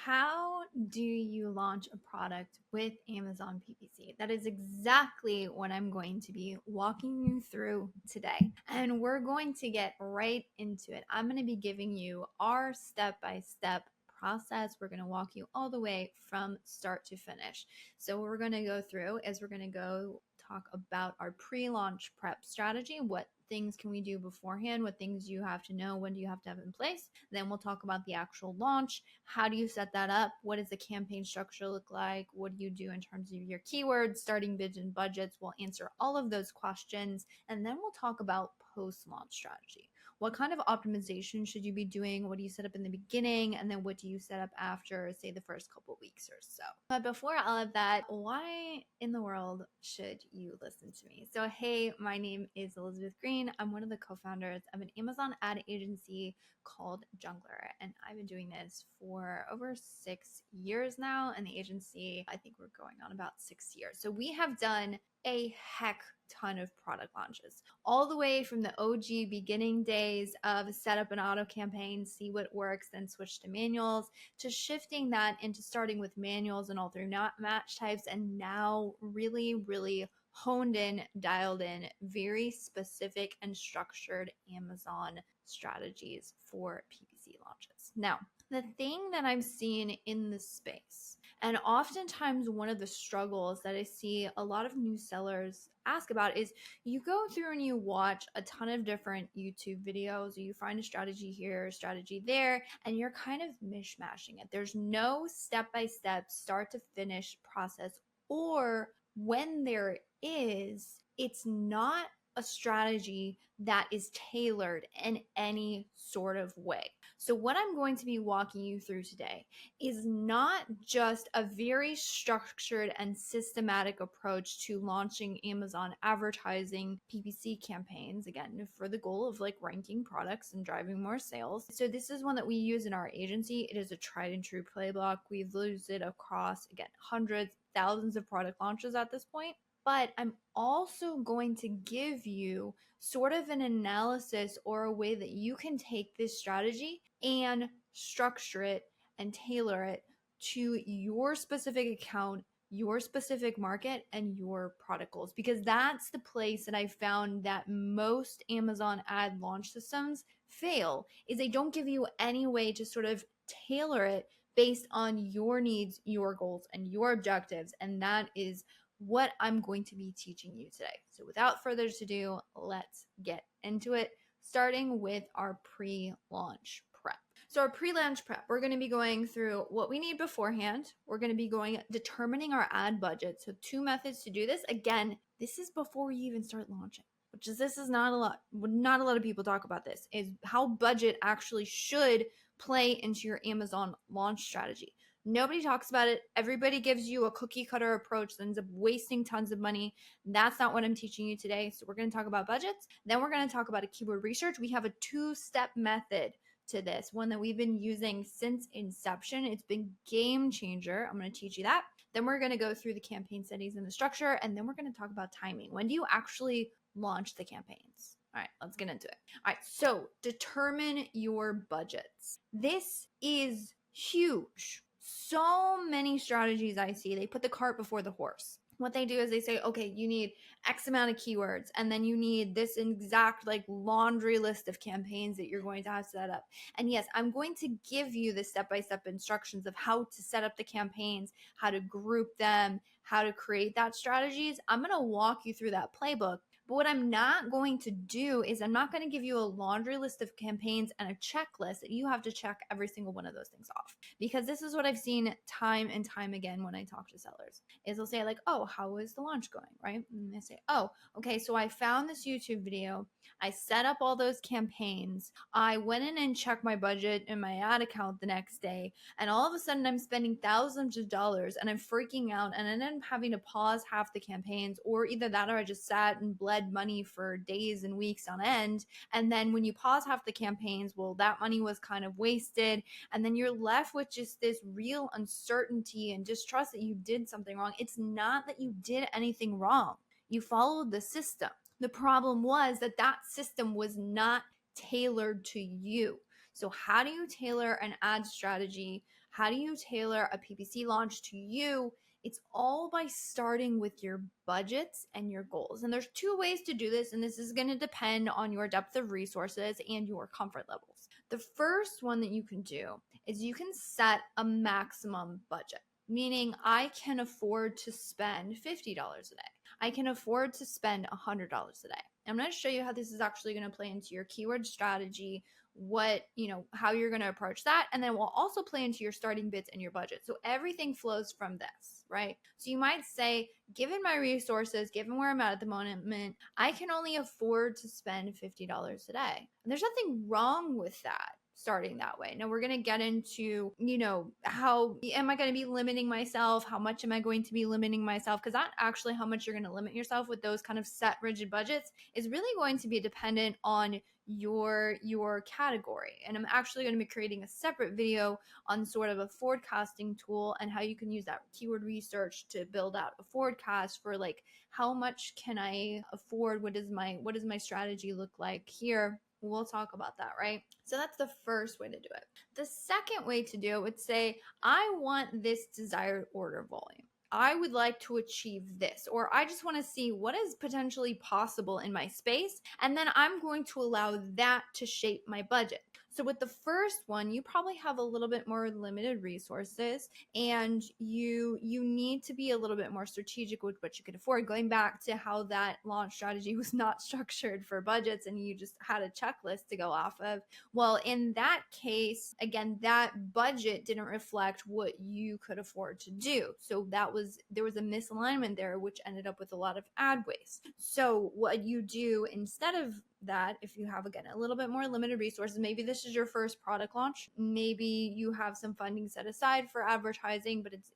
How do you launch a product with Amazon PPC? That is exactly what I'm going to be walking you through today. And we're going to get right into it. I'm going to be giving you our step-by-step process. We're going to walk you all the way from start to finish. So what we're going to go through is we're going to go talk about our pre-launch prep strategy. What things can we do beforehand? What things you have to know? When do you have to have in place? Then we'll talk about the actual launch. How do you set that up? What does the campaign structure look like? What do you do in terms of your keywords, starting bids and budgets? We'll answer all of those questions. And then we'll talk about post-launch strategy. What kind of optimization should you be doing? What do you set up in the beginning? And then what do you set up after, say, the first couple weeks or so? But before all of that, why in the world should you listen to me? So, hey, my name is Elizabeth Green. I'm one of the co-founders of an Amazon ad agency called Junglr, and I've been doing this for over 6 years now, and the agency, I think we're going on about 6 years. So we have done a heck ton of product launches, all the way from the OG beginning days of set up an auto campaign, see what works, then switch to manuals, to shifting that into starting with manuals and all through match types, and now really honed in, dialed in, very specific and structured Amazon strategies for PPC launches. Now, the thing that I've seen in the space, and oftentimes one of the struggles that I see a lot of new sellers ask about, is you go through and you watch a ton of different YouTube videos, or you find a strategy here, a strategy there, and you're kind of mishmashing it. There's no step-by-step, start to finish process, or when there is, it's not a strategy that is tailored in any sort of way. So what I'm going to be walking you through today is not just a very structured and systematic approach to launching Amazon advertising PPC campaigns, again, for the goal of like ranking products and driving more sales. So this is one that we use in our agency. It is a tried and true playbook. We've used it across, again, hundreds, thousands of product launches at this point. But I'm also going to give you sort of an analysis or a way that you can take this strategy and structure it and tailor it to your specific account, your specific market, and your product goals. Because that's the place that I found that most Amazon ad launch systems fail, is they don't give you any way to sort of tailor it based on your needs, your goals, and your objectives. And that is what I'm going to be teaching you today. So without further ado, let's get into it, starting with our pre-launch prep. So our pre-launch prep, we're going to be going through what we need beforehand. We're going to be determining our ad budget. So 2 methods to do this. Again, this is before you even start launching, which is, this is not a lot of people talk about this, is how budget actually should play into your Amazon launch strategy. Nobody talks about it. Everybody gives you a cookie cutter approach that ends up wasting tons of money. That's not what I'm teaching you today. So we're going to talk about budgets. Then we're going to talk about a keyword research. We have a 2-step method to this, one that we've been using since inception. It's been game changer. I'm going to teach you that. Then we're going to go through the campaign settings and the structure. And then we're going to talk about timing. When do you actually launch the campaigns? All right, let's get into it. All right, so determine your budgets. This is huge. So many strategies I see, they put the cart before the horse. What they do is they say, okay, you need X amount of keywords, and then you need this exact like laundry list of campaigns that you're going to have set up. And yes, I'm going to give you the step-by-step instructions of how to set up the campaigns, how to group them, how to create that strategies. I'm going to walk you through that playbook. But what I'm not going to do is I'm not going to give you a laundry list of campaigns and a checklist that you have to check every single one of those things off. Because this is what I've seen time and time again when I talk to sellers, is they'll say like, oh, how is the launch going, right? And they say, oh, okay, so I found this YouTube video. I set up all those campaigns. I went in and checked my budget in my ad account the next day. And all of a sudden I'm spending thousands of dollars and I'm freaking out. And then I'm having to pause half the campaigns, or either that or I just sat and bled money for days and weeks on end. And then when you pause half the campaigns, well, that money was kind of wasted. And then you're left with just this real uncertainty and distrust that you did something wrong. It's not that you did anything wrong. You followed the system. The problem was that that system was not tailored to you. So how do you tailor an ad strategy? How do you tailor a PPC launch to you? It's all by starting with your budgets and your goals. And there's two ways to do this, and this is going to depend on your depth of resources and your comfort levels. The first one that you can do is you can set a maximum budget, meaning I can afford to spend $50 a day. I can afford to spend $100 a day. I'm going to show you how this is actually going to play into your keyword strategy, how you're going to approach that. And then we'll also play into your starting bids and your budget. So everything flows from this, right? So you might say, given my resources, given where I'm at the moment, I can only afford to spend $50 a day. And there's nothing wrong with that, starting that way. Now we're going to get into, how am I going to be limiting myself? How much am I going to be limiting myself? Because not actually how much you're going to limit yourself with those kind of set rigid budgets is really going to be dependent on your category. And I'm actually going to be creating a separate video on sort of a forecasting tool and how you can use that keyword research to build out a forecast for like, how much can I afford? What does my strategy look like here? We'll talk about that, right? So that's the first way to do it. The second way to do it would say, I want this desired order volume. I would like to achieve this, or I just want to see what is potentially possible in my space. And then I'm going to allow that to shape my budget. So with the first one, you probably have a little bit more limited resources and you need to be a little bit more strategic with what you can afford. Going back to how that launch strategy was not structured for budgets and you just had a checklist to go off of. Well, in that case, again, that budget didn't reflect what you could afford to do. So there was a misalignment there, which ended up with a lot of ad waste. So what you do instead of that, if you have, again, a little bit more limited resources, maybe this is your first product launch, maybe you have some funding set aside for advertising, but it's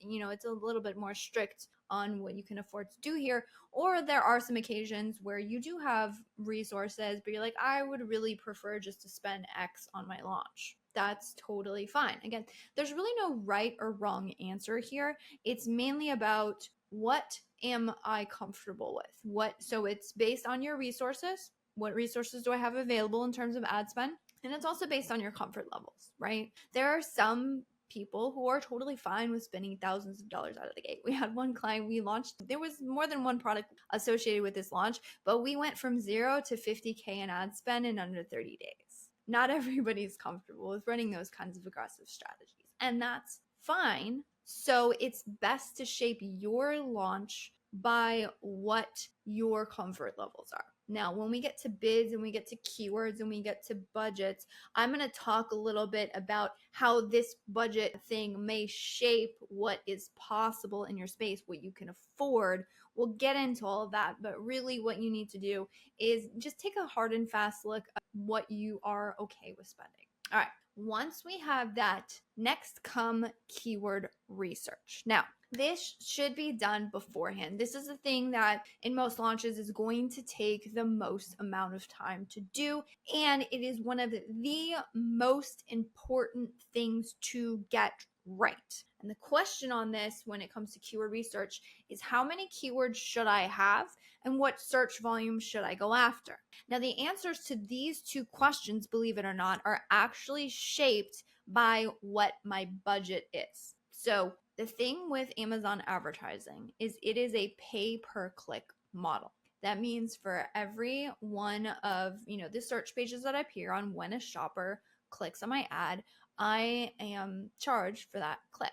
a little bit more strict on what you can afford to do here. Or there are some occasions where you do have resources, but you're like, I would really prefer just to spend X on my launch. That's totally fine. Again, there's really no right or wrong answer here. It's mainly about, what am I comfortable with? So it's based on your resources. What resources do I have available in terms of ad spend? And it's also based on your comfort levels, right? There are some people who are totally fine with spending thousands of dollars out of the gate. We had one client we launched. There was more than one product associated with this launch, but we went from 0 to 50K in ad spend in under 30 days. Not everybody's comfortable with running those kinds of aggressive strategies, and that's fine. So it's best to shape your launch by what your comfort levels are. Now, when we get to bids and we get to keywords and we get to budgets, I'm going to talk a little bit about how this budget thing may shape what is possible in your space, what you can afford. We'll get into all of that, but really what you need to do is just take a hard and fast look at what you are okay with spending. All right. Once we have that, next come keyword research. Now, this should be done beforehand. This is the thing that in most launches is going to take the most amount of time to do. And it is one of the most important things to get right. And the question on this when it comes to keyword research is, how many keywords should I have and what search volume should I go after? Now, the answers to these two questions, believe it or not, are actually shaped by what my budget is. So the thing with Amazon advertising is it is a pay per click model. That means for every one of, the search pages that I appear on, when a shopper clicks on my ad, I am charged for that click,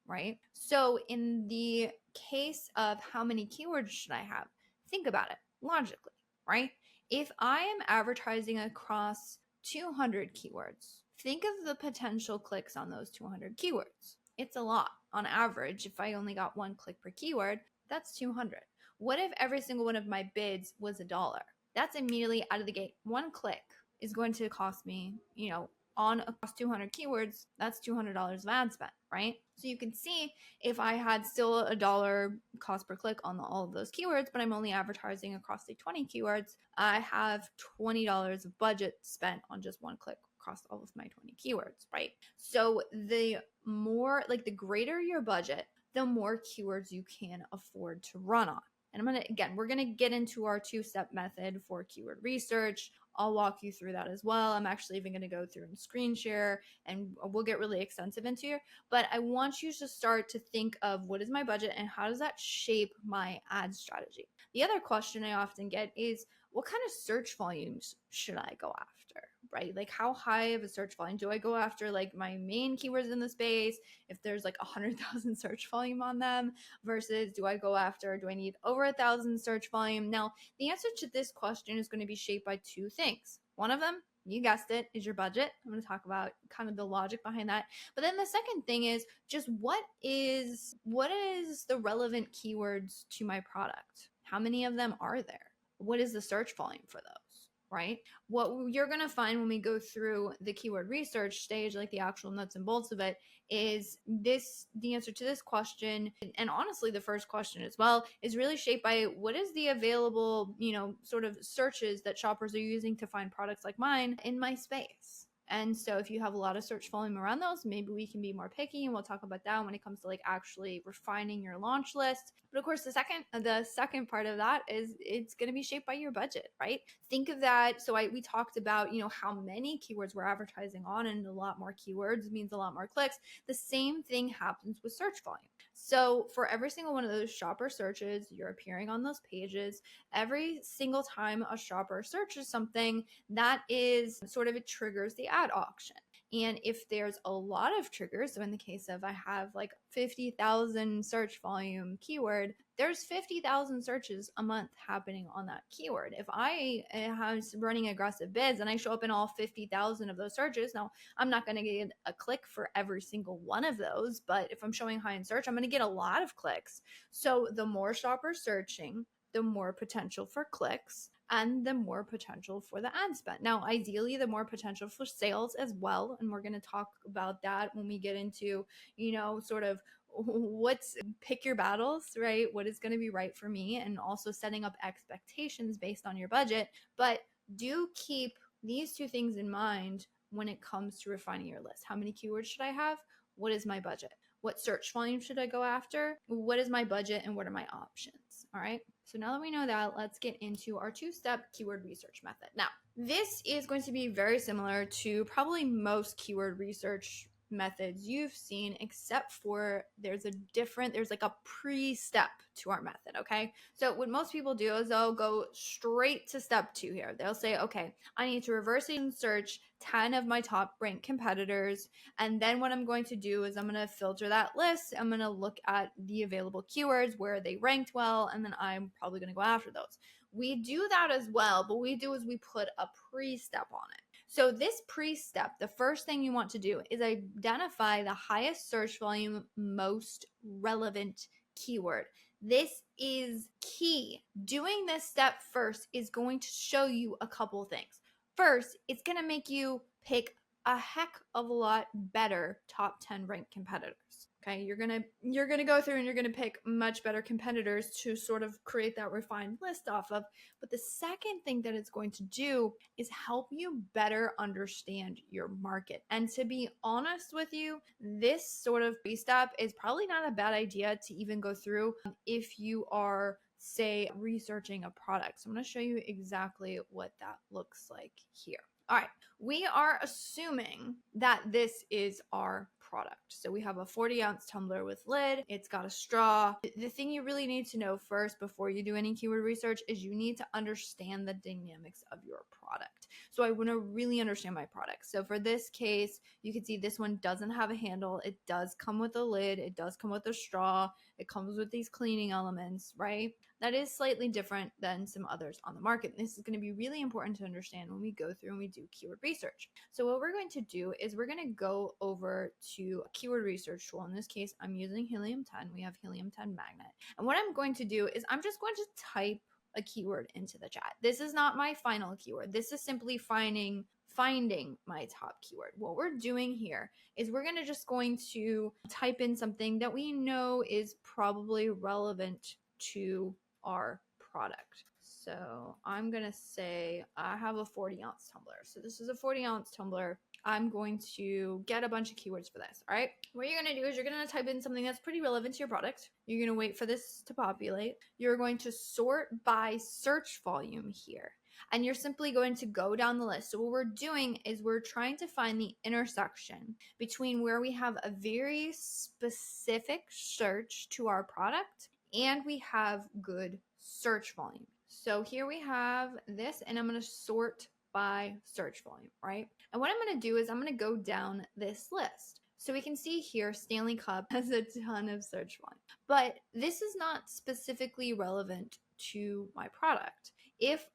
right? So in the case of how many keywords should I have, think about it logically, right? If I am advertising across 200 keywords, think of the potential clicks on those 200 keywords. It's a lot. On average, if I only got one click per keyword, that's 200. What if every single one of my bids was $1? That's immediately out of the gate. One click is going to cost me, on across 200 keywords, that's $200 of ad spend, right? So you can see if I had still $1 cost per click on all of those keywords, but I'm only advertising across the 20 keywords, I have $20 of budget spent on just one click across all of my 20 keywords, right? So the greater your budget, the more keywords you can afford to run on. And we're going to get into our two-step method for keyword research. I'll walk you through that as well. I'm actually even going to go through and screen share, and we'll get really extensive into here. But I want you to start to think of what is my budget and how does that shape my ad strategy. The other question I often get is, what kind of search volumes should I go after, right? Like, how high of a search volume? Do I go after like my main keywords in the space, if there's like 100,000 search volume on them, versus do I need over 1,000 search volume? Now, the answer to this question is going to be shaped by two things. One of them, you guessed it, is your budget. I'm going to talk about kind of the logic behind that. But then the second thing is just what is the relevant keywords to my product? How many of them are there? What is the search volume for those, right? What you're going to find when we go through the keyword research stage, like the actual nuts and bolts of it, is the answer to this question, and honestly the first question as well, is really shaped by what is the available, sort of searches that shoppers are using to find products like mine in my space. And so if you have a lot of search volume around those, maybe we can be more picky, and we'll talk about that when it comes to like actually refining your launch list. But of course, the second part of that is it's going to be shaped by your budget, right? Think of that. So we talked about, how many keywords we're advertising on, and a lot more keywords means a lot more clicks. The same thing happens with search volume. So for every single one of those shopper searches, you're appearing on those pages. Every single time a shopper searches something, that is sort of, it triggers the ad auction. And if there's a lot of triggers, so in the case of I have like 50,000 search volume keyword, there's 50,000 searches a month happening on that keyword. If I am running aggressive bids and I show up in all 50,000 of those searches, now I'm not going to get a click for every single one of those, but if I'm showing high in search, I'm going to get a lot of clicks. So the more shoppers searching, the more potential for clicks and the more potential for the ad spend. Now, ideally, the more potential for sales as well. And we're going to talk about that when we get into, sort of pick your battles, right? What is going to be right for me, and also setting up expectations based on your budget. But do keep these two things in mind when it comes to refining your list. How many keywords should I have? What is my budget? What search volume should I go after? What is my budget and what are my options? All right. So now that we know that, let's get into our two-step keyword research method. Now, this is going to be very similar to probably most keyword research methods you've seen, except for there's like a pre-step to our method. Okay. So what most people do is they'll go straight to step 2 here. They'll say, okay, I need to reverse and search 10 of my top ranked competitors. And then what I'm going to do is I'm going to filter that list. I'm going to look at the available keywords where they ranked well, and then I'm probably going to go after those. We do that as well, but what we do is we put a pre-step on it. So this pre-step, the first thing you want to do is identify the highest search volume, most relevant keyword. This is key. Doing this step first is going to show you a couple things. First, it's going to make you pick a heck of a lot better top 10 ranked competitors. Okay, you're gonna go through and you're gonna pick much better competitors to sort of create that refined list off of. But the second thing that it's going to do is help you better understand your market. And to be honest with you, this sort of step is probably not a bad idea to even go through if you are, say, researching a product. So I'm going to show you exactly what that looks like here. All right, we are assuming that this is our product. So we have a 40-ounce tumbler with lid. It's got a straw. The thing you really need to know first before you do any keyword research is you need to understand the dynamics of your product. So I want to really understand my product. So for this case, you can see this one doesn't have a handle. It does come with a lid. It does come with a straw. It comes with these cleaning elements, right? That is slightly different than some others on the market. This is going to be really important to understand when we go through and we do keyword research. So what we're going to do is we're going to go over to a keyword research tool. In this case, I'm using Helium 10. We have Helium 10 magnet. And what I'm going to do is I'm just going to type a keyword into the chat. This is not my final keyword. This is simply finding my top keyword. What we're doing here is we're going to type in something that we know is probably relevant to our product. So I'm going to say I have a 40-ounce tumbler. So this is a 40-ounce tumbler. I'm going to get a bunch of keywords for this. All right. What you're going to do is you're going to type in something that's pretty relevant to your product. You're going to wait for this to populate. You're going to sort by search volume here. and you're simply going to go down the list. So what we're doing is we're trying to find the intersection between where we have a very specific search to our product and we have good search volume. So here we have this, and I'm going to sort by search volume, right? And what I'm going to do is I'm going to go down this list. So we can see here Stanley Cup has a ton of search volume, but this is not specifically relevant to my product.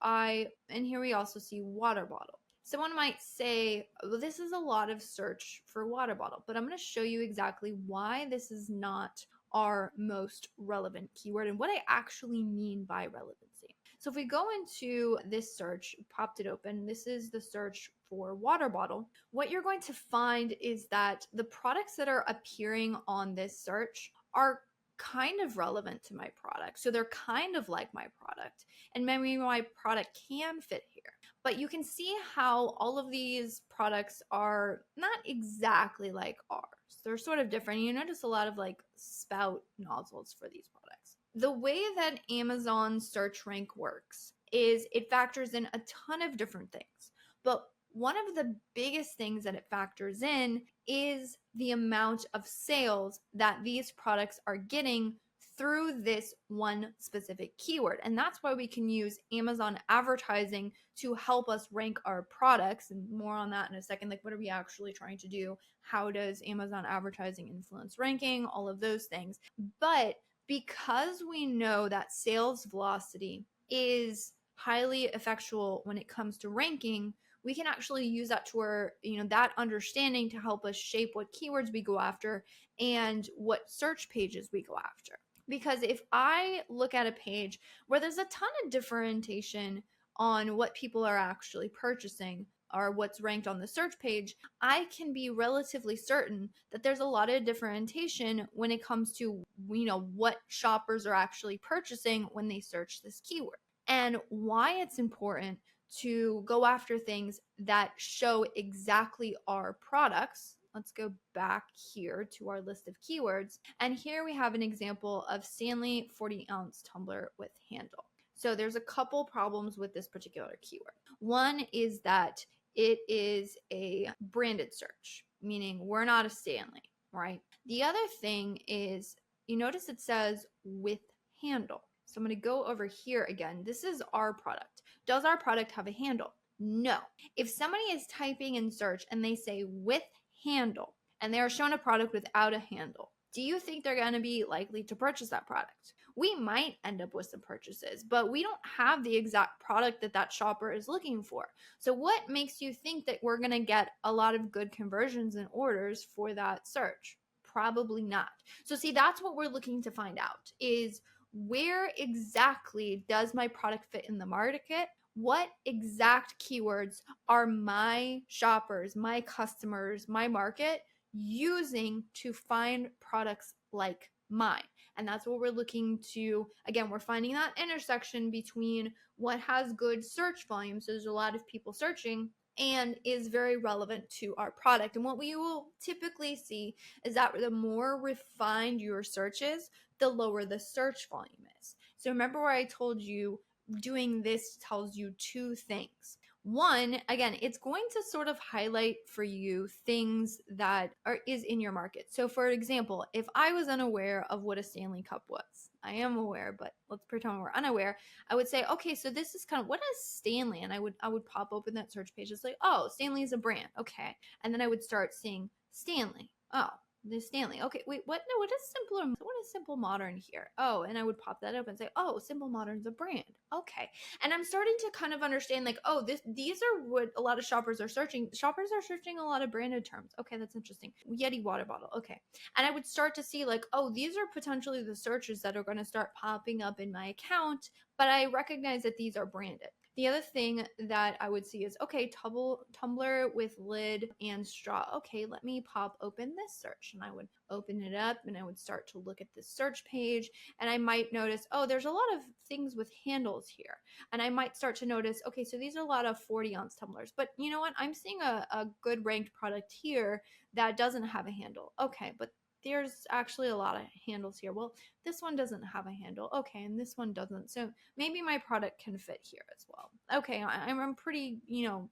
And here we also see water bottle. Someone might say, well, this is a lot of search for water bottle, but I'm going to show you exactly why this is not our most relevant keyword and what I actually mean by relevancy. So if we go into this search, popped it open, this is the search for water bottle. What you're going to find is that the products that are appearing on this search are kind of relevant to my product. So they're kind of like my product, and maybe my product can fit here. But you can see how all of these products are not exactly like ours. They're sort of different. You notice a lot of like spout nozzles for these products. The way that Amazon search rank works is it factors in a ton of different things. But one of the biggest things that it factors in is the amount of sales that these products are getting through this one specific keyword. And that's why we can use Amazon advertising to help us rank our products. And more on that in a second. Like, what are we actually trying to do? How does Amazon advertising influence ranking? All of those things. But because we know that sales velocity is highly effectual when it comes to ranking, we can actually use that to our, that understanding to help us shape what keywords we go after and what search pages we go after. Because if I look at a page where there's a ton of differentiation on what people are actually purchasing or what's ranked on the search page, I can be relatively certain that there's a lot of differentiation when it comes to, what shoppers are actually purchasing when they search this keyword. And why it's important to go after things that show exactly our products. Let's go back here to our list of keywords. And here we have an example of Stanley 40-ounce tumbler with handle. So there's a couple problems with this particular keyword. One is that it is a branded search, meaning we're not a Stanley, right? The other thing is, you notice it says with handle. So I'm going to go over here again. This is our product. Does our product have a handle? No. If somebody is typing in search and they say with handle and they are shown a product without a handle, do you think they're going to be likely to purchase that product? We might end up with some purchases, but we don't have the exact product that shopper is looking for. So what makes you think that we're going to get a lot of good conversions and orders for that search? Probably not. So see, that's what we're looking to find out is where exactly does my product fit in the market? What exact keywords are my shoppers, my customers, my market using to find products like mine? And that's what we're looking to, again, we're finding that intersection between what has good search volume, so there's a lot of people searching, and is very relevant to our product. And what we will typically see is that the more refined your search is, the lower the search volume is. So remember where I told you doing this tells you two things. One, again, it's going to sort of highlight for you things that is in your market. So for example, if I was unaware of what a Stanley Cup was, I am aware, but let's pretend we're unaware. I would say, okay, so this is kind of, what is Stanley? And I would pop open that search page. It's like, oh, Stanley is a brand. Okay. And then I would start seeing Stanley. Oh, the Stanley. Okay, wait, what? No, what is Simple Modern here? Oh, and I would pop that up and say, oh, Simple Modern's a brand. Okay. And I'm starting to kind of understand like, oh, these are what a lot of shoppers are searching. Shoppers are searching a lot of branded terms. Okay, that's interesting. Yeti water bottle. Okay. And I would start to see like, oh, these are potentially the searches that are going to start popping up in my account, but I recognize that these are branded. The other thing that I would see is, okay, tumbler with lid and straw. Okay, let me pop open this search. And I would open it up and I would start to look at this search page. And I might notice, oh, there's a lot of things with handles here. And I might start to notice, okay, so these are a lot of 40-ounce tumblers. But you know what? I'm seeing a good ranked product here that doesn't have a handle. Okay, but there's actually a lot of handles here. Well, this one doesn't have a handle. Okay, and this one doesn't. So maybe my product can fit here as well. Okay, I'm pretty,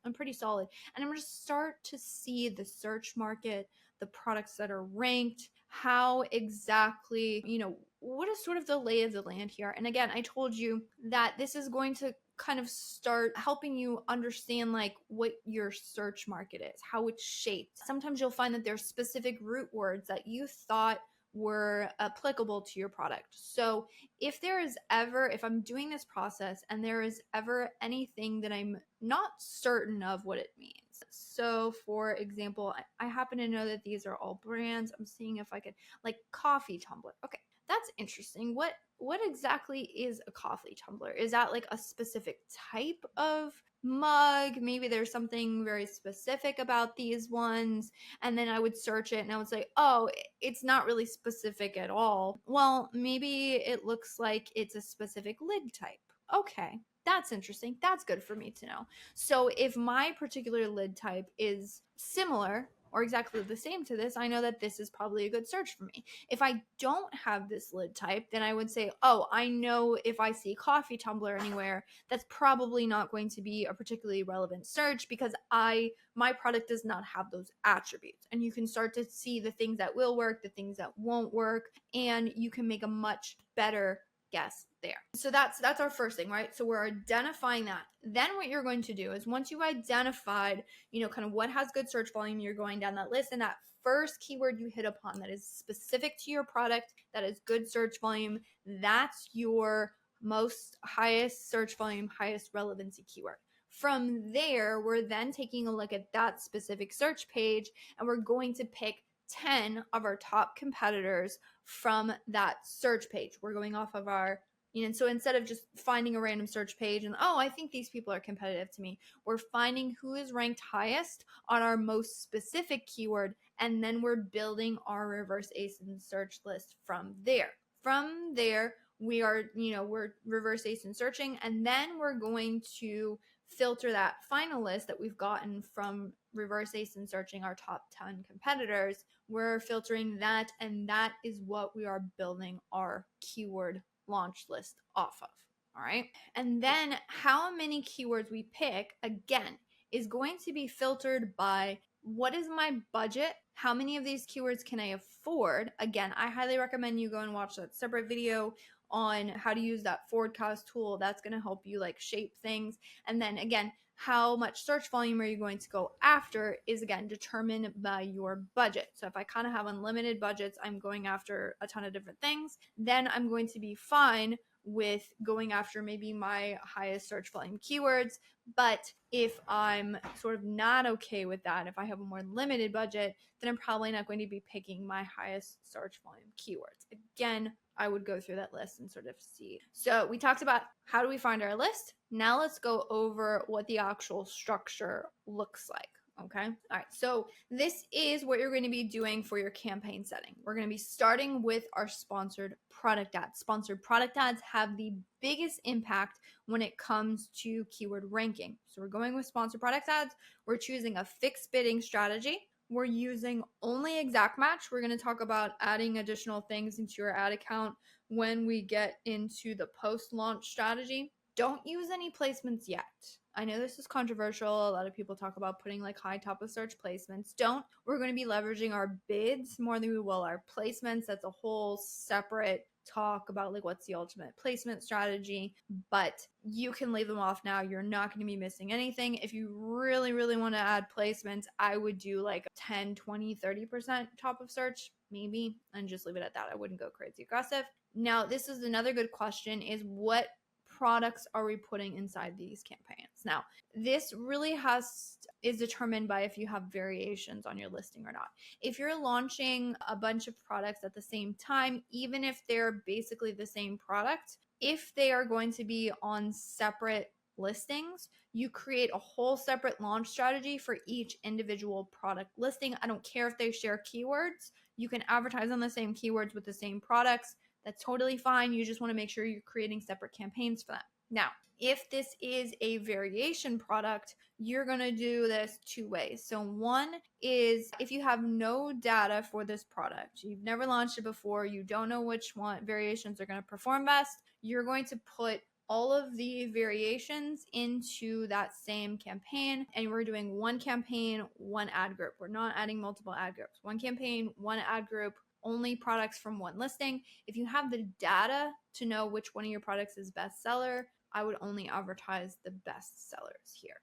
I'm pretty solid. And I'm going to start to see the search market, the products that are ranked, how exactly, what is sort of the lay of the land here. And again, I told you that this is going to kind of start helping you understand like what your search market is, how it's shaped. Sometimes you'll find that there's specific root words that you thought were applicable to your product. So if I'm doing this process and there is ever anything that I'm not certain of what it means. So for example, I happen to know that these are all brands. I'm seeing if I could, like, coffee tumbler. Okay, that's interesting. What exactly is a coffee tumbler? Is that like a specific type of mug? Maybe there's something very specific about these ones. And then I would search it and I would say, oh, it's not really specific at all. Well, maybe it looks like it's a specific lid type. Okay, that's interesting. That's good for me to know. So if my particular lid type is similar or exactly the same to this, I know that this is probably a good search for me. If I don't have this lid type, then I would say, oh, I know if I see coffee tumbler anywhere, that's probably not going to be a particularly relevant search because my product does not have those attributes. And you can start to see the things that will work, the things that won't work, and you can make a much better guess there. So that's our first thing, right? So we're identifying that. Then what you're going to do is once you've identified, kind of what has good search volume, you're going down that list, and that first keyword you hit upon that is specific to your product, that is good search volume, that's your most highest search volume, highest relevancy keyword. From there, we're then taking a look at that specific search page and we're going to pick 10 of our top competitors from that search page. We're going off of our, and so instead of just finding a random search page and, oh, I think these people are competitive to me, we're finding who is ranked highest on our most specific keyword, and then we're building our reverse ASIN search list from there. From there, we're reverse ASIN searching, and then we're going to filter that final list that we've gotten from reverse ASIN searching our top 10 competitors. We're filtering that, and that is what we are building our keyword launch list off of. All right. And then how many keywords we pick, again, is going to be filtered by what is my budget? How many of these keywords can I afford? Again, I highly recommend you go and watch that separate video on how to use that forecast tool. That's going to help you like shape things. And then again, how much search volume are you going to go after is again determined by your budget. So if I kind of have unlimited budgets, I'm going after a ton of different things, then I'm going to be fine with going after maybe my highest search volume keywords. But if I'm sort of not okay with that, if I have a more limited budget, then I'm probably not going to be picking my highest search volume keywords. Again, I would go through that list and sort of see. So we talked about how do we find our list. Now let's go over what the actual structure looks like. Okay. All right. So this is what you're going to be doing for your campaign setting. We're going to be starting with our sponsored product ads. Sponsored product ads have the biggest impact when it comes to keyword ranking. So we're going with sponsored product ads. We're choosing a fixed bidding strategy. We're using only exact match. We're going to talk about adding additional things into your ad account when we get into the post-launch strategy. Don't use any placements yet. I know this is controversial. A lot of people talk about putting like high top of search placements. Don't. We're going to be leveraging our bids more than we will our placements. That's a whole separate talk about like what's the ultimate placement strategy, but you can leave them off now. You're not going to be missing anything. If you really, really want to add placements, I would do like 10, 20, 30% top of search, maybe, and just leave it at that. I wouldn't go crazy aggressive. Now, this is another good question is what products are we putting inside these campaigns? Now, this really is determined by if you have variations on your listing or not. If you're launching a bunch of products at the same time, even if they're basically the same product, if they are going to be on separate listings, you create a whole separate launch strategy for each individual product listing. I don't care if they share keywords. You can advertise on the same keywords with the same products. That's totally fine. You just want to make sure you're creating separate campaigns for them. Now, if this is a variation product, you're going to do this two ways. So, one is if you have no data for this product, you've never launched it before, you don't know which one variations are going to perform best, you're going to put all of the variations into that same campaign, and we're doing one campaign, one ad group. We're not adding multiple ad groups. One campaign, one ad group, only products from one listing. If you have the data to know which one of your products is bestseller, I would only advertise the best sellers here.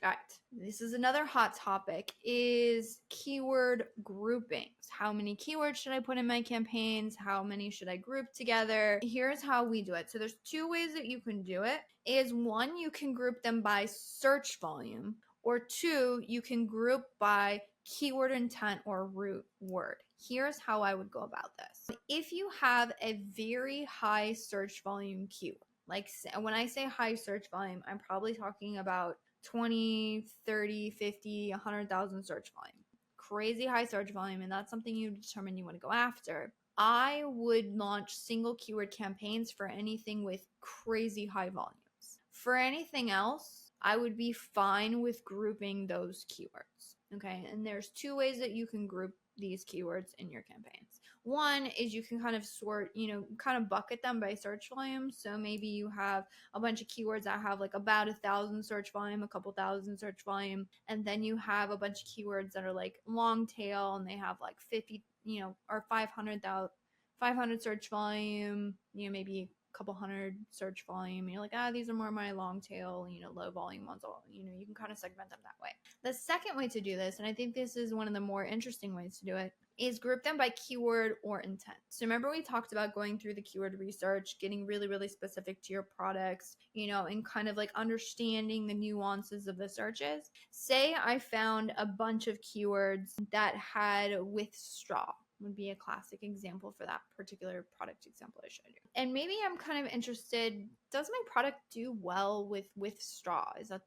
All right, this is another hot topic, is keyword groupings. How many keywords should I put in my campaigns? How many should I group together? Here's how we do it. So there's two ways that you can do it. Is one, you can group them by search volume, or two, you can group by keyword intent or root word. Here's how I would go about this. If you have a very high search volume keyword, like when I say high search volume, I'm probably talking about 20, 30, 50, 100,000 search volume. Crazy high search volume, and that's something you determine you want to go after. I would launch single keyword campaigns for anything with crazy high volumes. For anything else, I would be fine with grouping those keywords. Okay, and there's two ways that you can group these keywords in your campaigns. One is you can kind of sort, kind of bucket them by search volume. So maybe you have a bunch of keywords that have like about 1,000 search volume, a couple thousand search volume, and then you have a bunch of keywords that are like long tail and they have like 50, or 500 search volume, maybe couple hundred search volume, and you're like, these are more my long tail, low volume ones. You can kind of segment them that way. The second way to do this, and I think this is one of the more interesting ways to do it, is group them by keyword or intent. So remember we talked about going through the keyword research, getting really, really specific to your products, and kind of like understanding the nuances of the searches. Say I found a bunch of keywords that had with straw, would be a classic example for that particular product example I showed you. And maybe I'm kind of interested, does my product do well with straw? Is that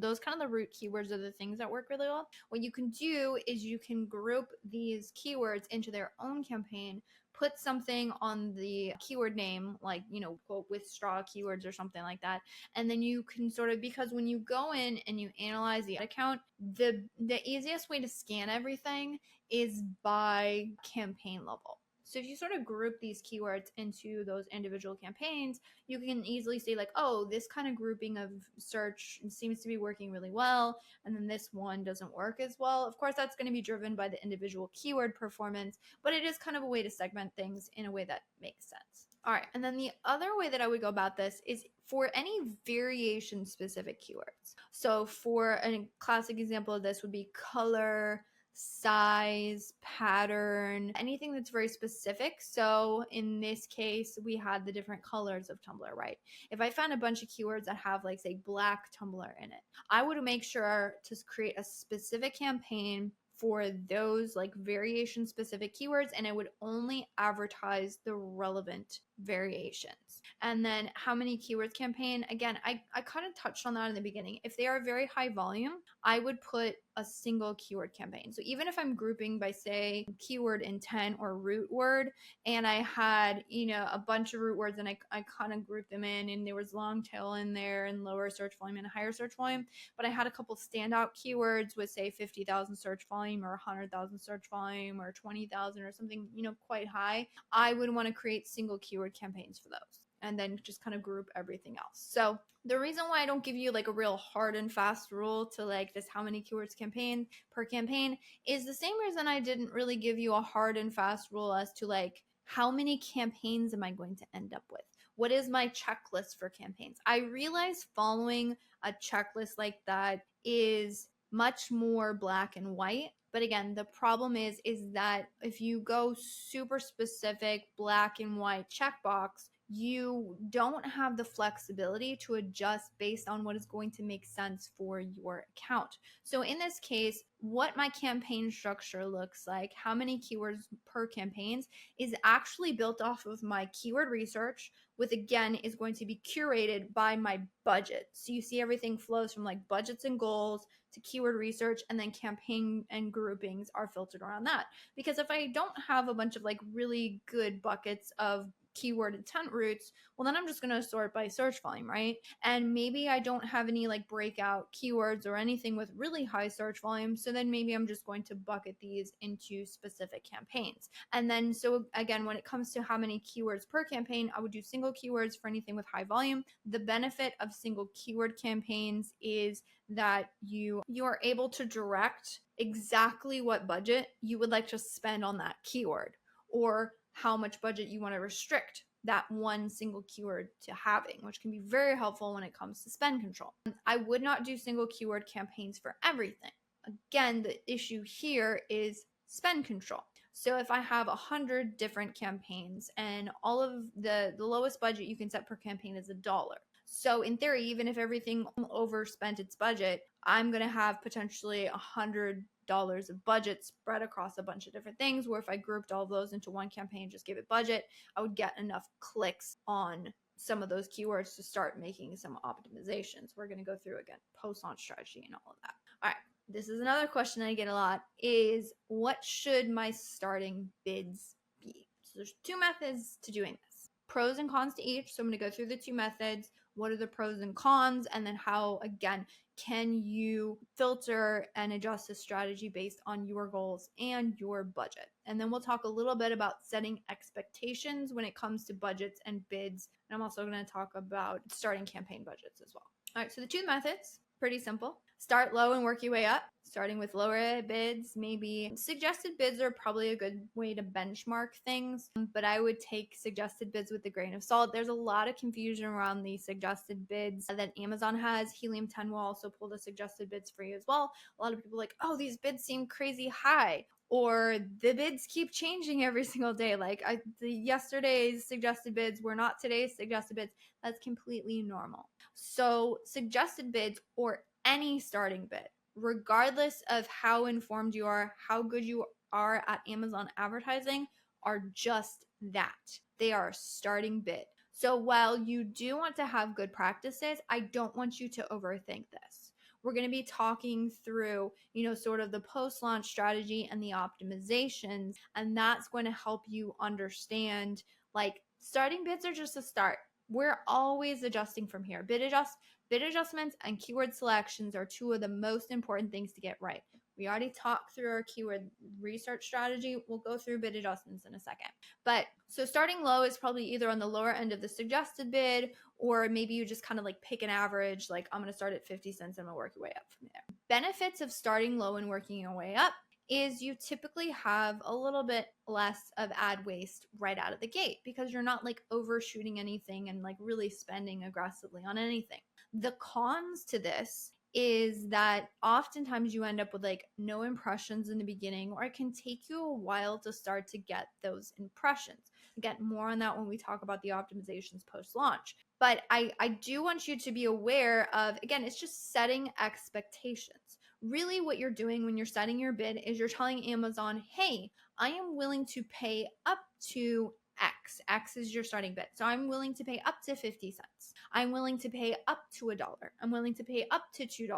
those kind of the root keywords are the things that work really well? What you can do is you can group these keywords into their own campaign, put something on the keyword name, like, quote, with straw keywords or something like that. And then you can sort of, because when you go in and you analyze the ad account, the easiest way to scan everything is by campaign level. So if you sort of group these keywords into those individual campaigns, you can easily say like, oh, this kind of grouping of search seems to be working really well, and then this one doesn't work as well. Of course, that's going to be driven by the individual keyword performance, but it is kind of a way to segment things in a way that makes sense. All right, and then the other way that I would go about this is for any variation specific keywords. So for a classic example of this would be color, size, pattern, anything that's very specific. So in this case, we had the different colors of Tumblr, right? If I found a bunch of keywords that have like, say, black Tumblr in it, I would make sure to create a specific campaign for those like variation specific keywords, and I would only advertise the relevant variations. And then how many keywords campaign, again, I kind of touched on that in the beginning. If they are very high volume, I would put a single keyword campaign. So even if I'm grouping by, say, keyword intent or root word, and I had a bunch of root words, and I kind of grouped them in, and there was long tail in there and lower search volume and higher search volume, but I had a couple standout keywords with, say, 50,000 search volume or 100,000 search volume or 20,000 or something quite high, I would want to create single keyword campaigns for those and then just kind of group everything else. So the reason why I don't give you like a real hard and fast rule to like this how many keywords campaign per campaign is the same reason I didn't really give you a hard and fast rule as to like how many campaigns am I going to end up with? What is my checklist for campaigns? I realize following a checklist like that is much more black and white. But again, the problem is that if you go super specific black and white checkbox, you don't have the flexibility to adjust based on what is going to make sense for your account. So in this case, what my campaign structure looks like, how many keywords per campaigns, is actually built off of my keyword research, with again is going to be curated by my budget. So you see everything flows from like budgets and goals to keyword research, and then campaign and groupings are filtered around that. Because if I don't have a bunch of like really good buckets of keyword intent routes, well, then I'm just going to sort by search volume, right? And maybe I don't have any like breakout keywords or anything with really high search volume. So then maybe I'm just going to bucket these into specific campaigns. And then, so again, when it comes to how many keywords per campaign, I would do single keywords for anything with high volume. The benefit of single keyword campaigns is that you are able to direct exactly what budget you would like to spend on that keyword, or how much budget you want to restrict that one single keyword to having, which can be very helpful when it comes to spend control. I would not do single keyword campaigns for everything. Again, the issue here is spend control. So if I have 100 different campaigns and all of the lowest budget you can set per campaign is $1. So in theory, even if everything overspent its budget, I'm going to have potentially $100 of budget spread across a bunch of different things, where if I grouped all of those into one campaign, just gave it budget, I would get enough clicks on some of those keywords to start making some optimizations. We're going to go through again post-launch strategy and all of that. All right. This is another question I get a lot, is what should my starting bids be? So there's two methods to doing this. Pros and cons to each. So I'm going to go through the two methods. What are the pros and cons? And then how, again, can you filter and adjust the strategy based on your goals and your budget? And then we'll talk a little bit about setting expectations when it comes to budgets and bids. And I'm also going to talk about starting campaign budgets as well. All right, so the two methods, pretty simple. Start low and work your way up, starting with lower bids. Maybe suggested bids are probably a good way to benchmark things, but I would take suggested bids with a grain of salt. There's a lot of confusion around the suggested bids that Amazon has. Helium 10 will also pull the suggested bids for you as well. A lot of people are like, oh, these bids seem crazy high, or the bids keep changing every single day. Like yesterday's suggested bids were not today's suggested bids. That's completely normal. So suggested bids, or any starting bid, regardless of how informed you are, how good you are at Amazon advertising, are just that. They are a starting bid. So while you do want to have good practices, I don't want you to overthink this. We're going to be talking through, sort of the post-launch strategy and the optimizations, and that's going to help you understand, like, starting bids are just a start. We're always adjusting from here. Bid adjustments and keyword selections are two of the most important things to get right. We already talked through our keyword research strategy. We'll go through bid adjustments in a second. But so starting low is probably either on the lower end of the suggested bid, or maybe you just kind of like pick an average, like I'm going to start at 50 cents and I'm going to work your way up from there. Benefits of starting low and working your way up is you typically have a little bit less of ad waste right out of the gate, because you're not like overshooting anything and like really spending aggressively on anything. The cons to this is that oftentimes you end up with like no impressions in the beginning, or it can take you a while to start to get those impressions. Again, more on that when we talk about the optimizations post-launch. But I do want you to be aware of, again, it's just setting expectations. Really what you're doing when you're setting your bid is you're telling Amazon, hey, I am willing to pay up to X. X is your starting bid. So I'm willing to pay up to 50 cents. I'm willing to pay up to $1. I'm willing to pay up to $2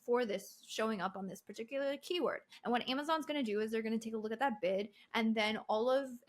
for this showing up on this particular keyword. And what Amazon's going to do is they're going to take a look at that bid, and then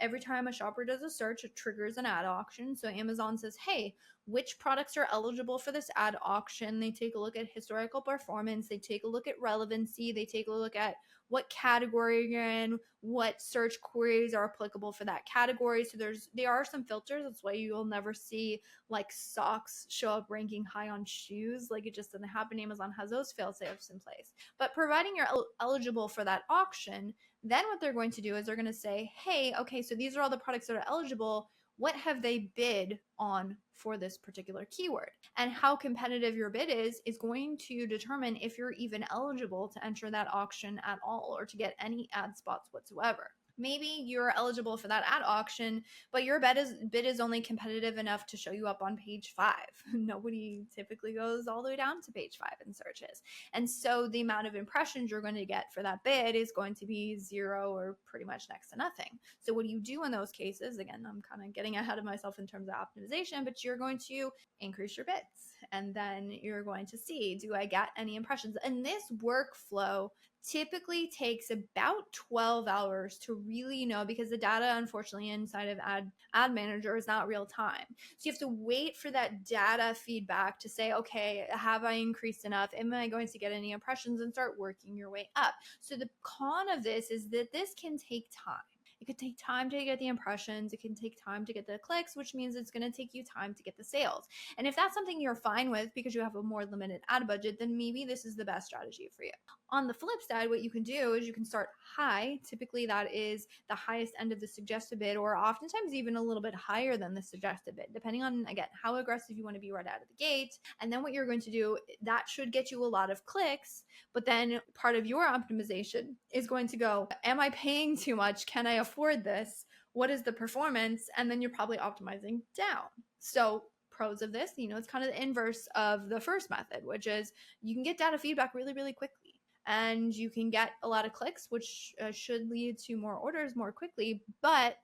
every time a shopper does a search, it triggers an ad auction. So Amazon says, hey, which products are eligible for this ad auction? They take a look at historical performance. They take a look at relevancy. They take a look at what category you're in, what search queries are applicable for that category. So there are some filters. That's why you'll never see like socks show up ranking high on shoes. Like, it just doesn't happen. Amazon has those fail-safes in place. But providing you're eligible for that auction, then what they're going to do is they're going to say, hey, okay, so these are all the products that are eligible. What have they bid on for this particular keyword? And how competitive your bid is going to determine if you're even eligible to enter that auction at all, or to get any ad spots whatsoever. Maybe you're eligible for that ad auction, but your bid is only competitive enough to show you up on page 5. Nobody typically goes all the way down to page 5 in searches. And so the amount of impressions you're going to get for that bid is going to be 0 or pretty much next to nothing. So what do you do in those cases? Again, I'm kind of getting ahead of myself in terms of optimization, but you're going to increase your bids. And then you're going to see, do I get any impressions? And this workflow typically takes about 12 hours to really know, because the data, unfortunately, inside of ad manager is not real time. So you have to wait for that data feedback to say, okay, have I increased enough? Am I going to get any impressions? And start working your way up. So the con of this is that this can take time. It could take time to get the impressions. It can take time to get the clicks, which means it's going to take you time to get the sales. And if that's something you're fine with because you have a more limited ad budget, then maybe this is the best strategy for you. On the flip side, what you can do is you can start high. Typically, that is the highest end of the suggested bid, or oftentimes even a little bit higher than the suggested bid, depending on, again, how aggressive you want to be right out of the gate. And then what you're going to do, that should get you a lot of clicks. But then part of your optimization is going to go, am I paying too much? Can I afford this? What is the performance? And then you're probably optimizing down. So pros of this, it's kind of the inverse of the first method, which is you can get data feedback really, really quickly. And you can get a lot of clicks, which should lead to more orders more quickly. But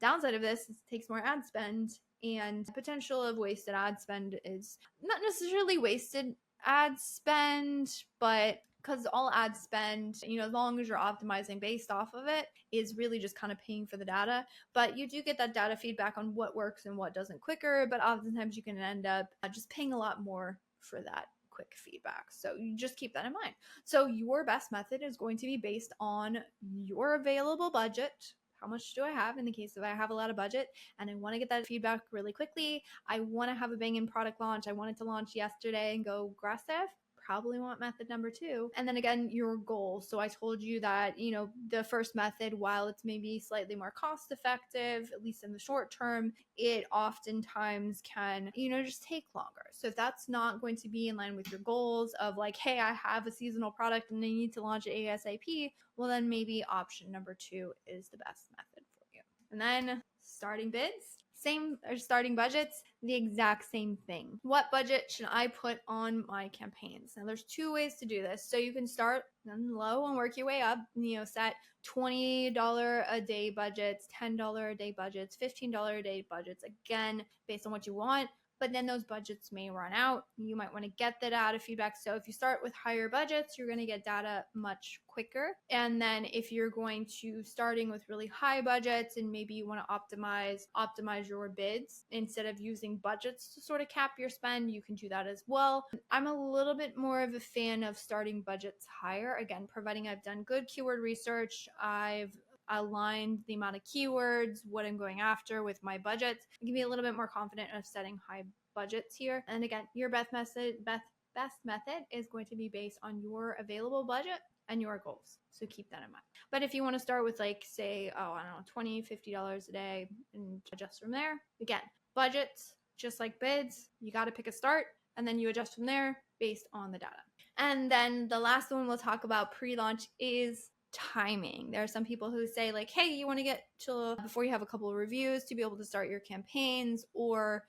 downside of this is it takes more ad spend, and potential of wasted ad spend is not necessarily wasted ad spend, but because all ad spend, as long as you're optimizing based off of it, is really just kind of paying for the data. But you do get that data feedback on what works and what doesn't quicker, but oftentimes you can end up just paying a lot more for that quick feedback. So you just keep that in mind. So your best method is going to be based on your available budget. How much do I have? In the case of I have a lot of budget and I want to get that feedback really quickly, I want to have a banging product launch, I want it to launch yesterday and go aggressive, probably want method number 2. And then again, your goal. So I told you that, the first method, while it's maybe slightly more cost effective, at least in the short term, it oftentimes can, just take longer. So if that's not going to be in line with your goals of like, hey, I have a seasonal product and I need to launch it ASAP, well, then maybe option number 2 is the best method for you. And then starting bids. Same, or starting budgets, the exact same thing. What budget should I put on my campaigns? Now there's 2 ways to do this. So you can start low and work your way up, set $20 a day budgets, $10 a day budgets, $15 a day budgets, again, based on what you want. But then those budgets may run out. You might want to get the data feedback. So if you start with higher budgets, you're going to get data much quicker. And then if you're going to starting with really high budgets and maybe you want to optimize your bids instead of using budgets to sort of cap your spend, you can do that as well. I'm a little bit more of a fan of starting budgets higher. Again, providing I've done good keyword research, I've aligned the amount of keywords, what I'm going after with my budgets. I can be a little bit more confident of setting high budgets here. And again, your best method is going to be based on your available budget and your goals. So keep that in mind. But if you want to start with like, say, I don't know, $20, $50 a day and adjust from there, again, budgets, just like bids, you got to pick a start and then you adjust from there based on the data. And then the last one we'll talk about pre-launch is timing. There are some people who say like, hey, you want to get to before you have a couple of reviews to be able to start your campaigns, or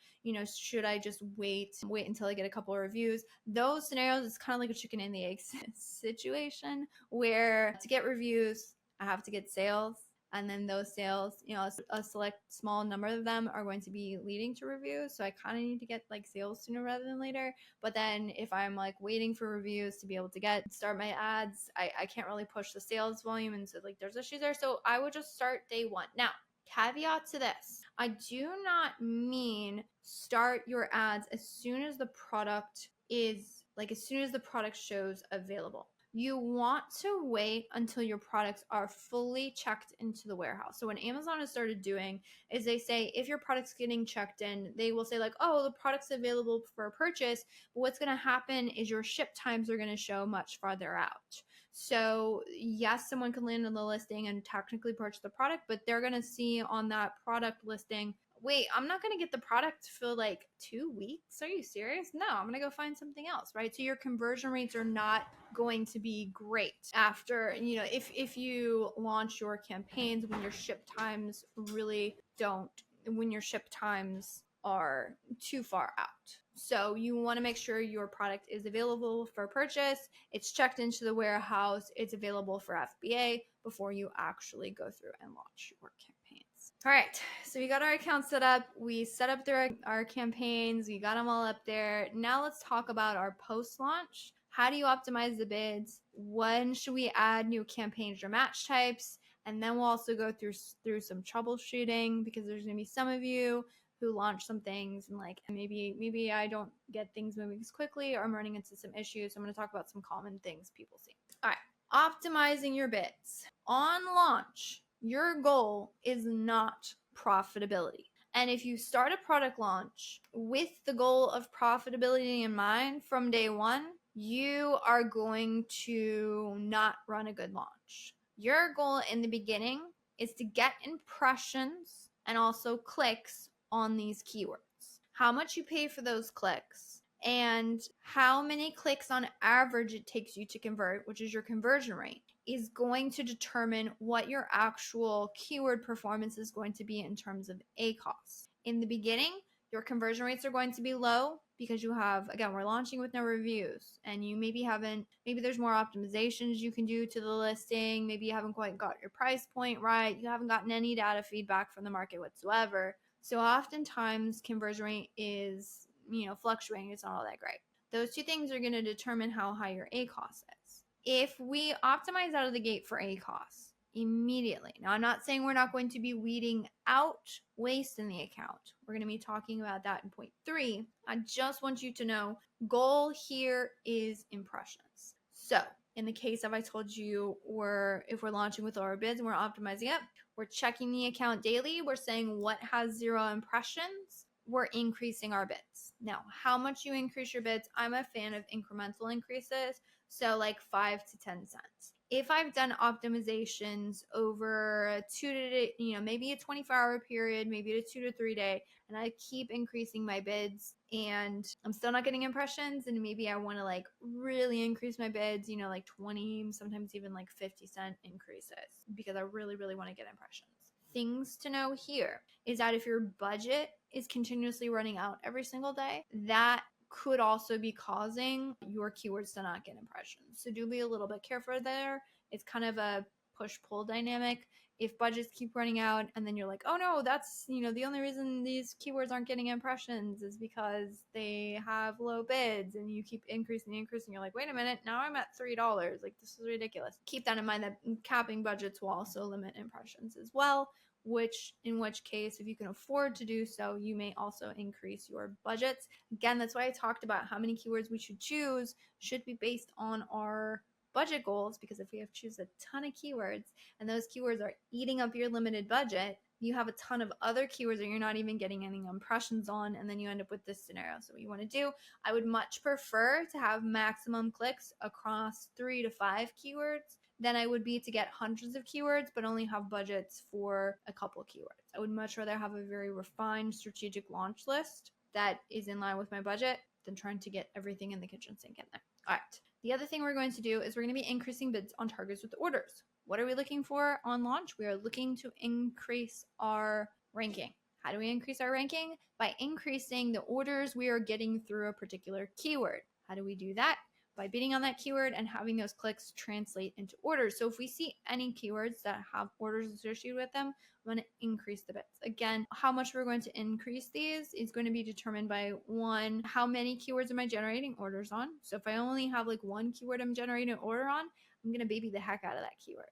should I just wait until I get a couple of reviews? Those scenarios, it's kind of like a chicken and the egg situation, where to get reviews I have to get sales, and then those sales, a select small number of them are going to be leading to reviews. So I kind of need to get like sales sooner rather than later. But then if I'm like waiting for reviews to be able to start my ads, I can't really push the sales volume. And so like there's issues there. So I would just start day 1. Now, caveat to this, I do not mean start your ads as soon as the product shows available. You want to wait until your products are fully checked into the warehouse. So what Amazon has started doing is they say if your product's getting checked in, they will say like, oh, the product's available for purchase. But what's going to happen is your ship times are going to show much farther out. So yes, someone can land on the listing and technically purchase the product, but they're going to see on that product listing, wait, I'm not going to get the product for like 2 weeks. Are you serious? No, I'm going to go find something else, right? So your conversion rates are not going to be great after, if you launch your campaigns when your ship times are too far out. So you want to make sure your product is available for purchase, it's checked into the warehouse, it's available for FBA before you actually go through and launch your campaigns. All right, so we got our account set up, we set up our campaigns, we got them all up there. Now let's talk about our post-launch. How do you optimize the bids? When should we add new campaigns or match types? And then we'll also go through some troubleshooting, because there's going to be some of you who launch some things and like maybe I don't get things moving as quickly, or I'm running into some issues. So I'm going to talk about some common things people see. All right, optimizing your bids. On launch, your goal is not profitability. And if you start a product launch with the goal of profitability in mind from day one, you are going to not run a good launch. Your goal in the beginning is to get impressions and also clicks on these keywords. How much you pay for those clicks and how many clicks on average it takes you to convert, which is your conversion rate, is going to determine what your actual keyword performance is going to be in terms of ACoS. In the beginning, your conversion rates are going to be low because you have, again, we're launching with no reviews, and you maybe there's more optimizations you can do to the listing. Maybe you haven't quite got your price point right. You haven't gotten any data feedback from the market whatsoever. So oftentimes conversion rate is, fluctuating. It's not all that great. Those two things are going to determine how high your ACoS is. If we optimize out of the gate for ACoS immediately, now I'm not saying we're not going to be weeding out waste in the account. We're going to be talking about that in point 3. I just want you to know, goal here is impressions. So in the case of, I told you, if we're launching with our bids and we're optimizing it, we're checking the account daily. We're saying what has 0 impressions. We're increasing our bids. Now, how much you increase your bids, I'm a fan of incremental increases. So like 5 to 10 cents. If I've done optimizations over maybe a 24-hour period, maybe a 2 to 3 day, and I keep increasing my bids and I'm still not getting impressions, and maybe I want to like really increase my bids, like 20, sometimes even like 50-cent increases, because I really, really want to get impressions. Things to know here is that if your budget is continuously running out every single day, that could also be causing your keywords to not get impressions. So do be a little bit careful there. It's kind of a push-pull dynamic. If budgets keep running out and then you're like, oh no, that's, the only reason these keywords aren't getting impressions is because they have low bids, and you keep increasing, you're like, wait a minute, now I'm at $3. Like, this is ridiculous. Keep that in mind, that capping budgets will also limit impressions as well, in which case, if you can afford to do so, you may also increase your budgets. Again, that's why I talked about how many keywords we should choose should be based on our budget goals, because if we have to choose a ton of keywords and those keywords are eating up your limited budget, you have a ton of other keywords that you're not even getting any impressions on, and then you end up with this scenario. So what you want to do, I would much prefer to have maximum clicks across 3 to 5 keywords than I would be to get hundreds of keywords but only have budgets for a couple keywords. I would much rather have a very refined strategic launch list that is in line with my budget than trying to get everything in the kitchen sink in there. All right. The other thing we're going to do is we're going to be increasing bids on targets with orders. What are we looking for on launch? We are looking to increase our ranking. How do we increase our ranking? By increasing the orders we are getting through a particular keyword. How do we do that? By bidding on that keyword and having those clicks translate into orders. So if we see any keywords that have orders associated with them, I'm going to increase the bids. Again, how much we're going to increase these is going to be determined by, 1, how many keywords am I generating orders on? So if I only have like 1 keyword I'm generating an order on, I'm going to baby the heck out of that keyword.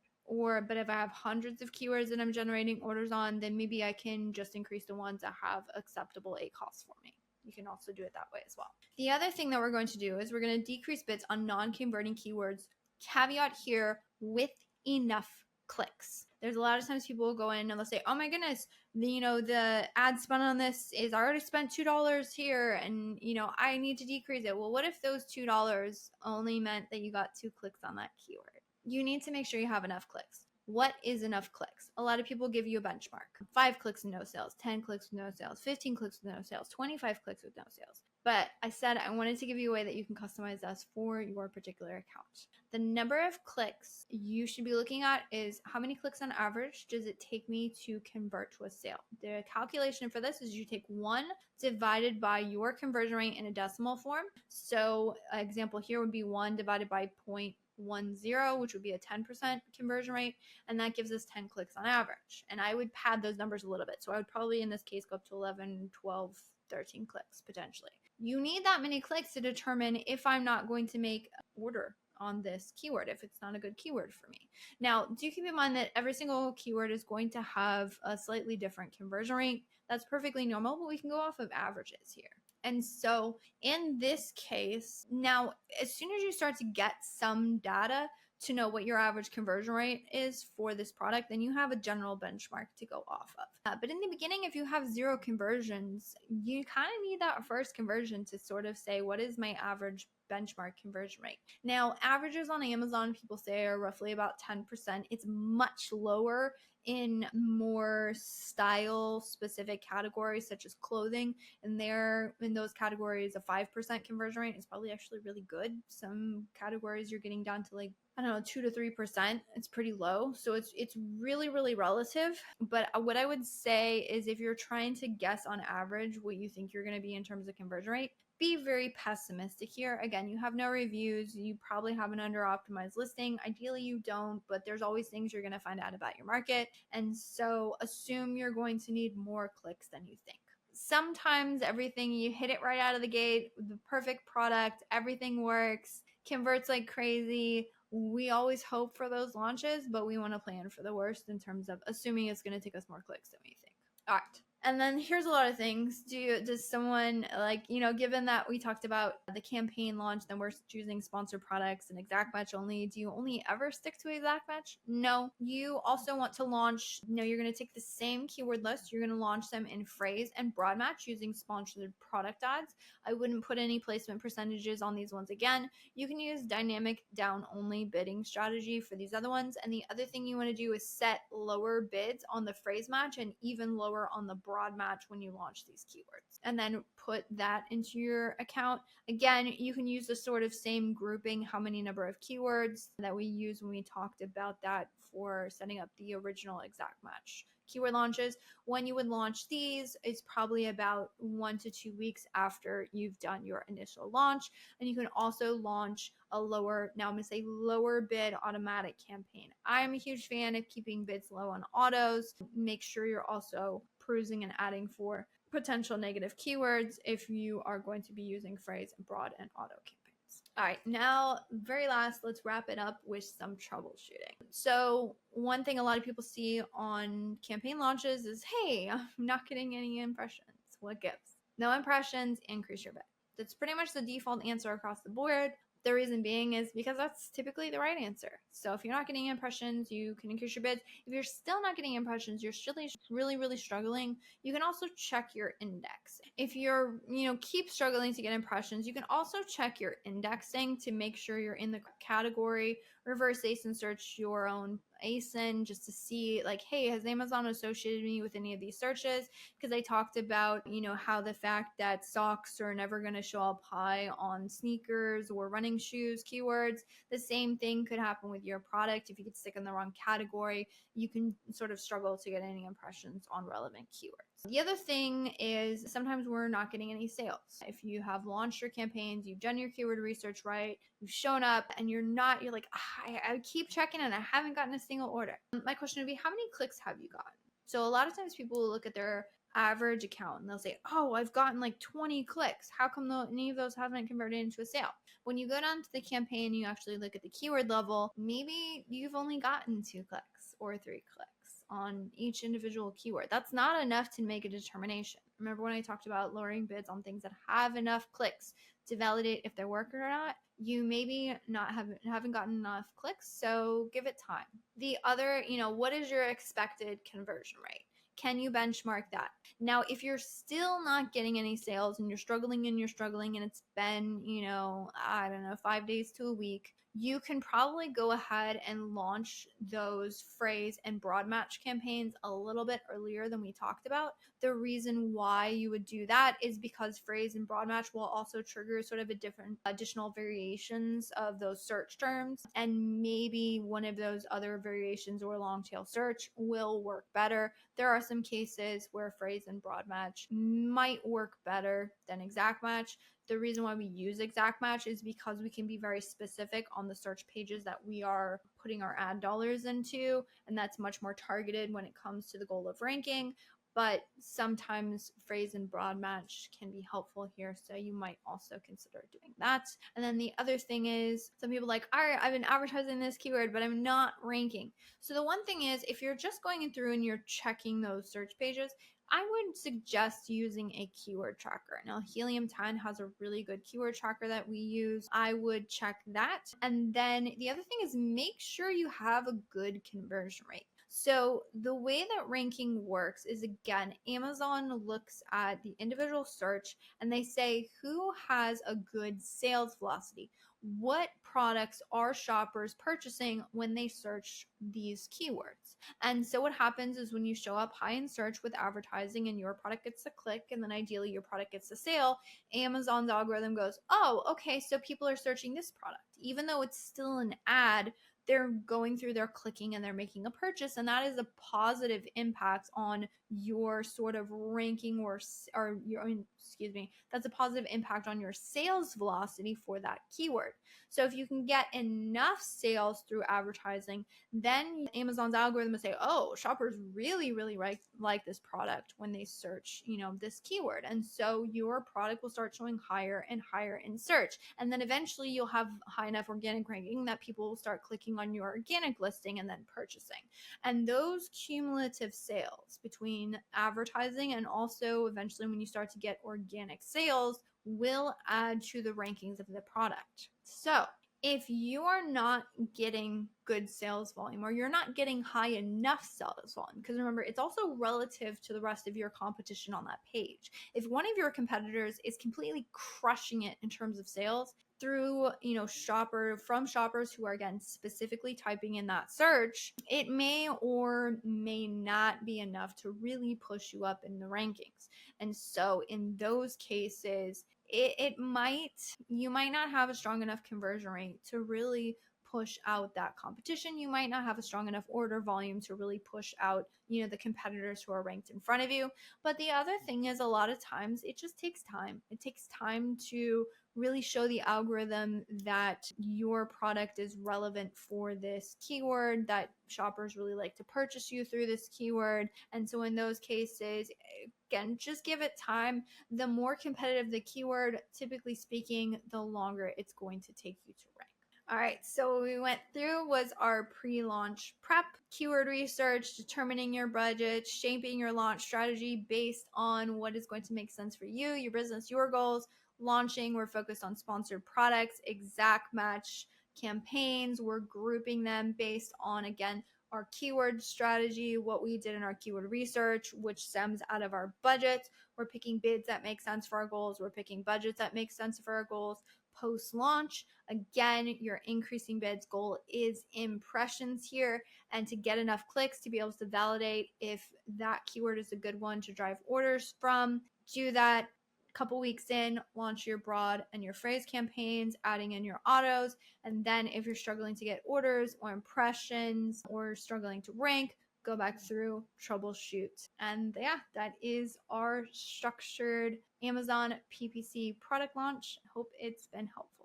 But if I have hundreds of keywords that I'm generating orders on, then maybe I can just increase the ones that have acceptable ACoS for me. You can also do it that way as well. The other thing that we're going to do is we're going to decrease bids on non-converting keywords. Caveat here, with enough clicks. There's a lot of times people will go in and they'll say, oh my goodness, the ad spent on this is, I already spent $2 here and, I need to decrease it. Well, what if those $2 only meant that you got 2 clicks on that keyword? You need to make sure you have enough clicks. What is enough clicks? A lot of people give you a benchmark. 5 clicks and no sales, 10 clicks with no sales, 15 clicks with no sales, 25 clicks with no sales. But I said I wanted to give you a way that you can customize this for your particular account. The number of clicks you should be looking at is, how many clicks on average does it take me to convert to a sale? The calculation for this is you take 1 divided by your conversion rate in a decimal form. So an example here would be 1 divided by 0.10, which would be a 10% conversion rate, and that gives us 10 clicks on average. And I would pad those numbers a little bit. So I would probably in this case go up to 11, 12, 13 clicks potentially. You need that many clicks to determine if I'm not going to make an order on this keyword, if it's not a good keyword for me. Now, do keep in mind that every single keyword is going to have a slightly different conversion rate. That's perfectly normal, but we can go off of averages here. And so in this case, now, as soon as you start to get some data to know what your average conversion rate is for this product, then you have a general benchmark to go off of. But in the beginning, if you have 0 conversions, you kind of need that first conversion to sort of say, what is my average benchmark conversion rate? Now, averages on Amazon, people say, are roughly about 10%. It's much lower in more style specific categories such as clothing, and there in those categories a 5% conversion rate is probably actually really good. Some categories you're getting down to like, I don't know, 2 to 3%. It's pretty low. So it's really, really relative. But what I would say is if you're trying to guess on average what you think you're going to be in terms of conversion rate, be very pessimistic here. Again, you have no reviews. You probably have an under optimized listing. Ideally, you don't, but there's always things you're going to find out about your market. And so assume you're going to need more clicks than you think. Sometimes everything, you hit it right out of the gate, the perfect product, everything works, converts like crazy. We always hope for those launches, but we want to plan for the worst in terms of assuming it's going to take us more clicks than we think. All right. And then here's a lot of things. Does someone, like, given that we talked about the campaign launch, then we're choosing sponsored products and exact match only, do you only ever stick to exact match? No. You also want to launch, you're going to take the same keyword list. You're going to launch them in phrase and broad match using sponsored product ads. I wouldn't put any placement percentages on these ones again. You can use dynamic down only bidding strategy for these other ones. And the other thing you want to do is set lower bids on the phrase match and even lower on the broad match when you launch these keywords, and then put that into your account. Again, you can use the sort of same grouping, how many number of keywords that we use when we talked about that for setting up the original exact match keyword launches. When you would launch these, it's probably about 1 to 2 weeks after you've done your initial launch. And you can also launch a lower, now I'm going to say lower bid automatic campaign. I'm a huge fan of keeping bids low on autos. Make sure you're also perusing and adding for potential negative keywords if you are going to be using phrase and broad and auto campaigns. All right, now very last, let's wrap it up with some troubleshooting. So one thing a lot of people see on campaign launches is, hey, I'm not getting any impressions. What gives? No impressions, increase your bid. That's pretty much the default answer across the board. The reason being is because that's typically the right answer. So if you're not getting impressions, you can increase your bids. If you're still not getting impressions, you're still really, really struggling, you can also check your index. If you're, keep struggling to get impressions, you can also check your indexing to make sure you're in the category. Reverse ASIN search your own ASIN just to see, like, hey, has Amazon associated me with any of these searches? Because I talked about, how the fact that socks are never going to show up high on sneakers or running shoes keywords. The same thing could happen with your product. If you get stuck in the wrong category, you can sort of struggle to get any impressions on relevant keywords. The other thing is sometimes we're not getting any sales. If you have launched your campaigns, you've done your keyword research right, you've shown up, and you're like, I keep checking and I haven't gotten a single order. My question would be, how many clicks have you gotten? So a lot of times people will look at their average account and they'll say, oh, I've gotten like 20 clicks. How come any of those haven't converted into a sale? When you go down to the campaign, you actually look at the keyword level. Maybe you've only gotten 2 clicks or 3 clicks on each individual keyword. That's not enough to make a determination. Remember when I talked about lowering bids on things that have enough clicks to validate if they're working or not? You maybe haven't gotten enough clicks, so give it time. The other, what is your expected conversion rate? Can you benchmark that? Now, if you're still not getting any sales and you're struggling and it's been, I don't know, 5 days to a week, you can probably go ahead and launch those phrase and broad match campaigns a little bit earlier than we talked about. The reason why you would do that is because phrase and broad match will also trigger sort of a different additional variations of those search terms. And maybe one of those other variations or long tail search will work better. There are some cases where phrase and broad match might work better than exact match. The reason why we use exact match is because we can be very specific on the search pages that we are putting our ad dollars into, and that's much more targeted when it comes to the goal of ranking. but sometimes phrase and broad match can be helpful here. So you might also consider doing that. And then the other thing is some people like, all right, I've been advertising this keyword, but I'm not ranking. So the one thing is if you're just going through and you're checking those search pages, I would suggest using a keyword tracker. Now, Helium 10 has a really good keyword tracker that we use. I would check that. And then the other thing is make sure you have a good conversion rate. So the way that ranking works is, again, Amazon looks at the individual search and they say who has a good sales velocity. What products are shoppers purchasing when they search these keywords? And so what happens is when you show up high in search with advertising and your product gets a click, and then ideally your product gets a sale, Amazon's algorithm goes, oh, okay, so people are searching this product. Even though it's still an ad, they're going through, they're clicking, and they're making a purchase, and that is a positive impact on your sort of ranking or your, excuse me, that's a positive impact on your sales velocity for that keyword. So if you can get enough sales through advertising, then Amazon's algorithm will say, oh, shoppers really, really like this product when they search, this keyword. And so your product will start showing higher and higher in search. And then eventually you'll have high enough organic ranking that people will start clicking on your organic listing and then purchasing. And those cumulative sales between advertising and also eventually when you start to get organic sales will add to the rankings of the product. So if you are not getting good sales volume or you're not getting high enough sales volume, because remember, it's also relative to the rest of your competition on that page. If one of your competitors is completely crushing it in terms of sales through, shoppers who are, again, specifically typing in that search, it may or may not be enough to really push you up in the rankings. And so in those cases, you might not have a strong enough conversion rate to really push out that competition. You might not have a strong enough order volume to really push out, the competitors who are ranked in front of you. But the other thing is, a lot of times it just takes time. It takes time to really show the algorithm that your product is relevant for this keyword, that shoppers really like to purchase you through this keyword. And so in those cases, again, just give it time. The more competitive the keyword, typically speaking, the longer it's going to take you to rank. All right, so what we went through was our pre-launch prep, keyword research, determining your budget, shaping your launch strategy based on what is going to make sense for you, your business, your goals. Launching, we're focused on sponsored products, exact match campaigns. We're grouping them based on, again, our keyword strategy, what we did in our keyword research, which stems out of our budget. We're picking bids that make sense for our goals. We're picking budgets that make sense for our goals. Post-launch, again, your increasing bids goal is impressions here, and to get enough clicks to be able to validate if that keyword is a good one to drive orders from. Do that. Couple weeks in, launch your broad and your phrase campaigns, adding in your autos. And then if you're struggling to get orders or impressions or struggling to rank, go back through, troubleshoot. And yeah, that is our structured Amazon PPC product launch. Hope it's been helpful.